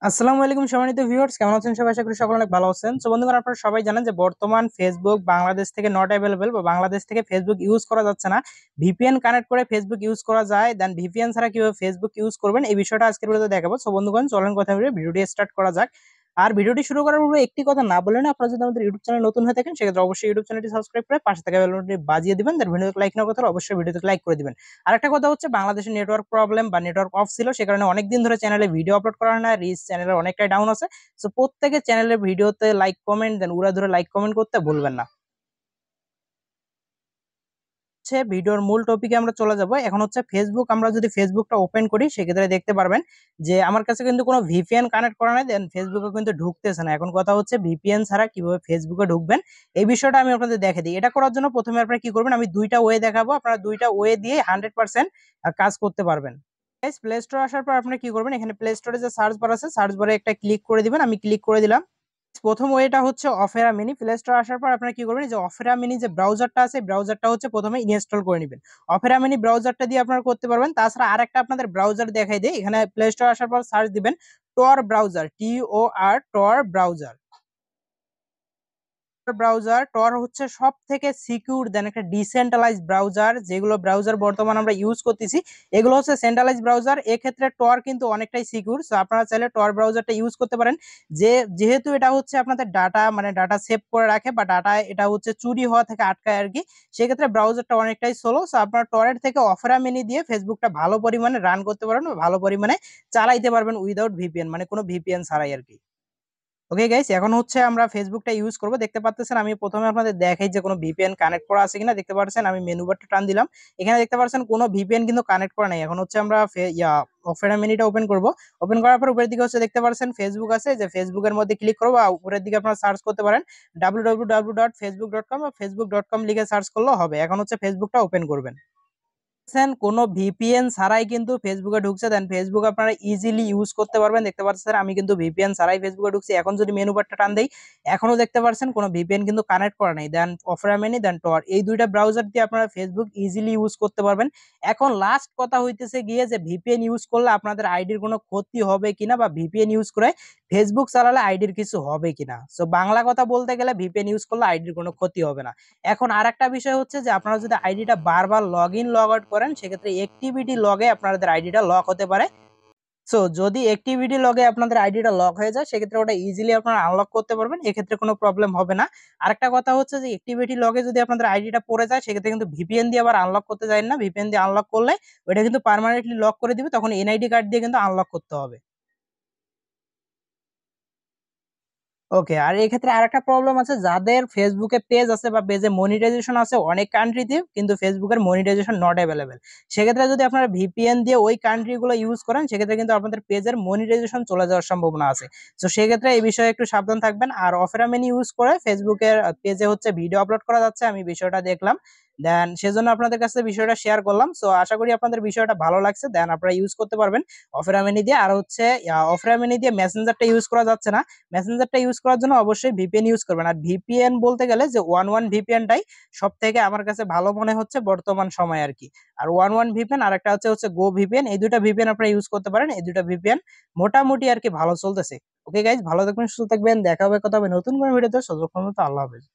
আসসালামু আলাইকুম সম্মানিত ভিউয়ার্স, কেমন আছেন সবাই? আশা করি সকলে অনেক ভালো আছেন। সো বন্ধুগণ, আপনারা সবাই জানেন যে বর্তমান ফেসবুক বাংলাদেশ থেকে নট অ্যাভেলেবল, বা বাংলাদেশ থেকে ফেসবুক ইউজ করা যাচ্ছে না। ভিপিএন কানেক্ট করে ফেসবুক ইউজ করা যায়, দেন ভিপিএন ছাড়া কিভাবে ফেসবুক ইউজ করবেন এই বিষয়টা আজকের ভিডিওতে দেখাবো। সো বন্ধুগণ, চলেন কথা বলে ভিডিওটি স্টার্ট করা যাক। আর ভিডিওটি শুরু করার পূর্বে একটি কথা না বলে না, আপনারা যদি আমাদের ইউটিউব চ্যানেল নতুন হয়ে থাকেন সেক্ষেত্রে অবশ্যই ইউটিউব চ্যানেলটি সাবস্ক্রাইব করে পাশে থাকা বেল বাটনটি বাজিয়ে দিবেন। দেন ভিডিওতে লাইক না করতে হলে অবশ্যই ভিডিওতে লাইক করে দিবেন। আরেকটা কথা হচ্ছে, বাংলাদেশের নেটওয়ার্ক প্রবলেম বা নেটওয়ার্ক অফ ছিল, সে কারণে অনেকদিন ধরে চ্যানেলে ভিডিও আপলোড করা হয় না, রিচ চ্যানেলের অনেকটাই ডাউন আছে। সো প্রত্যেকে চ্যানেলের ভিডিওতে লাইক কমেন্ট দেন উড়া ধরে লাইক কমেন্ট করতে ভুলবেন না। হচ্ছে ভিডিওর মূল টপিকে আমরা চলে যাব। এখন হচ্ছে ফেসবুক, আমরা যদি ফেসবুকটা ওপেন করি সেক্ষেত্রে দেখতে পারবেন যে আমার কাছে কিন্তু কোনো ভিপিএন কানেক্ট করা নাই, দেন ফেসবুকে কিন্তু ঢুকতেছে না। এখন কথা হচ্ছে ভিপিএন ছাড়া কিভাবে ফেসবুকে ঢুকবেন এই বিষয়টা আমি আপনাদের দেখে দিই। এটা করার জন্য প্রথমে আপনারা কি করবেন, আমি দুইটা ওয়ে দেখাবো, আপনারা দুইটা ওয়ে দিয়ে 100% কাজ করতে পারবেন। প্লে স্টোর আসার পর আপনারা কি করবেন, এখানে প্লে স্টোরে যে সার্চ বার আছে সার্চ বারে একটা ক্লিক করে দিবেন। আমি ক্লিক করে দিলাম। প্রথম ওয়েটা হচ্ছে অফেরা মিনি। প্লে স্টোর আসার পর আপনারা কি করবেন, যে অফেরা মিনি যে ব্রাউজারটা আছে ব্রাউজারটা হচ্ছে প্রথমে ইনস্টল করে নেবেন। অফেরা মিনি ব্রাউজারটা দিয়ে আপনারা করতে পারবেন। তাছাড়া আরেকটা আপনাদের ব্রাউজার দেখাই দেয়, এখানে প্লে স্টোর আসার পর সার্চ দিবেন Tor browser, TOR, Tor browser. Browser Tor হচ্ছে সব থেকে সিকিউর দেন একটা ডিসেন্ট্রালাইজ ব্রাউজার। যেগুলো ব্রাউজার বর্তমান আমরা ইউজ করতেছি এগুলো হচ্ছে সেন্ট্রালাইজ ব্রাউজার, এক্ষেত্রে টর কিন্তু অনেকটাই সিকিউর। সো আপনারা চাইলে টর ব্রাউজারটা ইউজ করতে পারেন। যেহেতু এটা হচ্ছে আপনাদের ডাটা, মানে ডাটা সেভ করে রাখে, বা ডাটা এটা হচ্ছে চুরি হওয়া থেকে আটকায় আর কি, সেক্ষেত্রে ব্রাউজারটা অনেকটাই স্লো। সো আপনারা টরের থেকে অফেরা মিনি দিয়ে ফেসবুকটা ভালো পরিমাণে রান করতে পারবেন, বা ভালো পরিমাণে চালাইতে পারবেন উইদাউট ভিপিএন, মানে কোনো ভিপিএন ছাড়াই আর কি। ওকে গাইস, এখন হচ্ছে আমরা ফেসবুকটা ইউজ করব। দেখতে পাচ্ছেন আমি প্রথমে আপনাদের দেখাই যে কোনো ভিপিএন কানেক্ট করা আছে কিনা। দেখতে পাচ্ছেন আমি মেনু বারটা টান দিলাম, এখানে দেখতে পাচ্ছেন কোনো ভিপিএন কিন্তু কানেক্ট করা নাই। এখন হচ্ছে আমরা অপেরা মিনিটা ওপেন করব। ওপেন করার পর উপরের দিকে হচ্ছে দেখতে পাচ্ছেন ফেসবুক আছে, যে ফেসবুকের মধ্যে ক্লিক করবো। আর উপরের দিকে আপনারা সার্চ করতে পারেন www.facebook.com বা facebook.com লিখে সার্চ করলেও হবে। এখন হচ্ছে ফেসবুকটা ওপেন করবেন। কোনো ভিপিএন ছাড়াই কিন্তু ফেসবুকে ঢুকছে, দেন ফেসবুক আপনারা ইজিলি ইউজ করতে পারবেন। দেখতে পাচ্ছেন আমি কিন্তু ভিপিএন ছাড়াই ফেসবুকে ঢুকছি। এখন যদি মেনু বারটা টান দেই, এখনো দেখতে পাচ্ছেন কোনো ভিপিএন কিন্তু কানেক্ট করা নাই। দেন অপেরা মিনি দেন টর, এই দুইটা ব্রাউজার দিয়ে আপনারা ফেসবুক ইজিলি ইউজ করতে পারবেন। এখন লাস্ট কথা হইতেছে গিয়ে যে ভিপিএন ইউজ করলে আপনাদের আইডির কোনো ক্ষতি হবে কিনা, বা ভিপিএন ইউজ করে ফেসবুক চালালে আইডির কিছু হবে কিনা। সো বাংলা কথা বলতে গেলে ভিপিএন ইউজ করলে আইডির কোনো ক্ষতি হবে না। এখন আরেকটা বিষয় হচ্ছে যে আপনারা যদি আইডিটা বারবার লগ ইন লগ আউট করেন সেক্ষেত্রে অ্যাক্টিভিটি লগে আপনাদের আইডিটা লক হতে পারে। সো যদি অ্যাক্টিভিটি লগে আপনাদের আইডিটা লক হয়ে যায় সেক্ষেত্রে ওটা ইজিলি আপনারা আনলক করতে পারবেন, এক্ষেত্রে কোনো প্রবলেম হবে না। আরেকটা কথা হচ্ছে যে অ্যাক্টিভিটি লগে যদি আপনাদের আইডিটা পড়ে যায় সেক্ষেত্রে কিন্তু ভিপিএন দিয়ে আবার আনলক করতে যায় না। ভিপিএন দিয়ে আনলক করলে ওটা কিন্তু পার্মানেন্টলি লক করে দিবে, তখন এনআইডি কার্ড দিয়ে কিন্তু আনলক করতে হবে। ওকে, আর এই ক্ষেত্রে আরেকটা প্রবলেম আছে, যাদের ফেসবুকে পেজ আছে বা পেজে মনিটাইজেশন আছে অনেক কান্ট্রিতে, কিন্তু ফেসবুকের মনিটাইজেশন নট অ্যাভেলেবেল, সেক্ষেত্রে যদি আপনারা ভিপিএন দিয়ে ওই কান্ট্রি গুলো ইউজ করেন সেক্ষেত্রে কিন্তু আপনাদের পেজের মনিটাইজেশন চলে যাওয়ার সম্ভাবনা আছে। তো সেক্ষেত্রে এই বিষয়ে একটু সাবধান থাকবেন। আর অফেরা মেনি ইউজ করে ফেসবুকের পেজে হচ্ছে ভিডিও আপলোড করা যাচ্ছে, আমি বিষয়টা দেখলাম, দেন সেজন্য আপনাদের কাছে বিষয়টা শেয়ার করলাম। সো আশা করি আপনাদের বিষয়টা ভালো লাগছে, দেন আপনারা ইউজ করতে পারবেন অফেরা মেনি দিয়ে। আর হচ্ছে অফেরা মেনি দিয়ে মেসেঞ্জারটা ইউজ করা যাচ্ছে না, মেসেঞ্জারটা ইউজ করার জন্য অবশ্যই ভিপিএন ইউজ করবেন। আর ভিপিএন বলতে গেলে যে ওয়ান ভিপিএনটাই সব থেকে আমার কাছে ভালো মনে হচ্ছে বর্তমান সময় আর কি। আর ওয়ান ভিপিএন আর একটা হচ্ছে গো ভিপিএন, এই দুটা ভিপিএন আপনারা ইউজ করতে পারেন। এই দুটা ভিপিএন মোটামুটি আর কি ভালো চলতেছে। ওকে গাইজ, ভালো থাকবেন, সুস্থ থাকবেন, দেখা হবে কথা হবে নতুন কোনো ভিডিওতে। ততক্ষণ পর্যন্ত আল্লাহ হাফেজ।